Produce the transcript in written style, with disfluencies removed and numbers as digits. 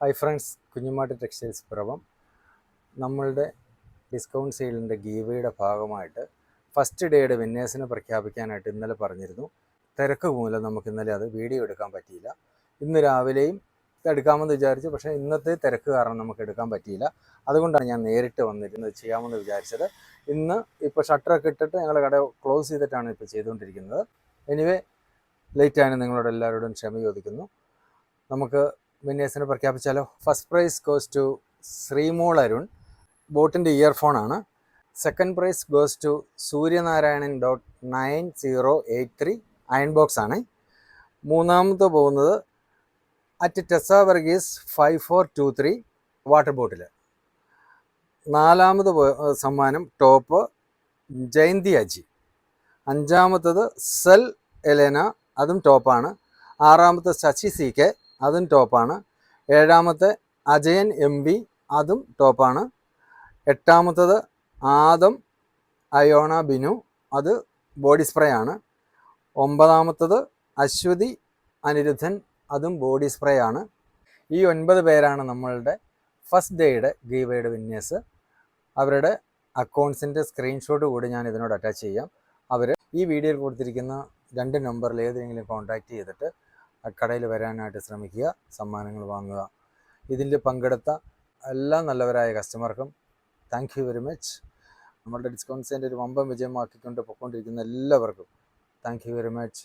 Hi friends, കുഞ്ഞുമാട്ട് textiles Piravom. നമ്മളുടെ discount സെയിലിൻ്റെ ഗീവയുടെ ഭാഗമായിട്ട് ഫസ്റ്റ് ഡേയുടെ വിന്നേഴ്സിനെ പ്രഖ്യാപിക്കാനായിട്ട് ഇന്നലെ പറഞ്ഞിരുന്നു. തിരക്ക് മൂലം നമുക്ക് ഇന്നലെ അത് വീഡിയോ എടുക്കാൻ പറ്റിയില്ല. ഇന്ന് രാവിലെയും എടുക്കാമെന്ന് വിചാരിച്ചു, പക്ഷേ ഇന്നത്തെ തിരക്ക് കാരണം നമുക്ക് എടുക്കാൻ പറ്റിയില്ല. അതുകൊണ്ടാണ് ഞാൻ നേരിട്ട് വന്നിരുന്നത് ചെയ്യാമെന്ന് വിചാരിച്ചത്. ഇന്ന് ഇപ്പോൾ ഷട്ടറൊക്കെ ഇട്ടിട്ട് ഞങ്ങൾ കട ക്ലോസ് ചെയ്തിട്ടാണ് ഇപ്പോൾ ചെയ്തുകൊണ്ടിരിക്കുന്നത്. എനിവേ, ലേറ്റാണ്, നിങ്ങളോട് എല്ലാവരോടും ക്ഷമ ചോദിക്കുന്നു. നമുക്ക് വിന്നേഴ്സിനെ പ്രഖ്യാപിച്ചാലോ. First prize goes to Sreemol Arun, ബോട്ടിൻ്റെ ഇയർഫോണാണ്. Second prize goes to Suryanarayanan .9083 iron box ആണ്. മൂന്നാമത്തെ പോകുന്നത് at Tessa Varghese 5423 water bottle. നാലാമത് സമ്മാനം ടോപ്പ് ജയന്തി അജി. അഞ്ചാമത്തത് സെൽ എലേന, അതും ടോപ്പാണ്. ആറാമത്തെ ശശി സി കെ, അതും ടോപ്പാണ്. ഏഴാമത്തെ അജയൻ MV, അതും ടോപ്പാണ്. എട്ടാമത്തത് ആദം അയോണ ബിനു, അത് ബോഡി സ്പ്രേ ആണ്. ഒമ്പതാമത്തത് അശ്വതി അനിരുദ്ധൻ, അതും ബോഡി സ്പ്രേ ആണ്. ഈ 9 പേരാണ് നമ്മളുടെ ഫസ്റ്റ് ഡേയുടെ ഗീവയുടെ വിന്നേഴ്സ്. അവരുടെ അക്കൗണ്ട്സിൻ്റെ സ്ക്രീൻഷോട്ട് കൂടി ഞാൻ ഇതിനോട് അറ്റാച്ച് ചെയ്യാം. അവർ ഈ വീഡിയോയിൽ കൊടുത്തിരിക്കുന്ന 2 നമ്പറിൽ ഏതെങ്കിലും കോൺടാക്റ്റ് ചെയ്തിട്ട് കടയിൽ വരാനായിട്ട് ശ്രമിക്കുക, സമ്മാനങ്ങൾ വാങ്ങുക. ഇതിൽ പങ്കെടുത്ത എല്ലാ നല്ലവരായ കസ്റ്റമർക്കും താങ്ക് യു വെരി മച്ച്. നമ്മളുടെ ഡിസ്കൗണ്ട് സെൻ്റർ ഒരു വമ്പൻ വിജയമാക്കിക്കൊണ്ട് പൊയ്ക്കൊണ്ടിരിക്കുന്ന എല്ലാവർക്കും താങ്ക് യു വെരി മച്ച്.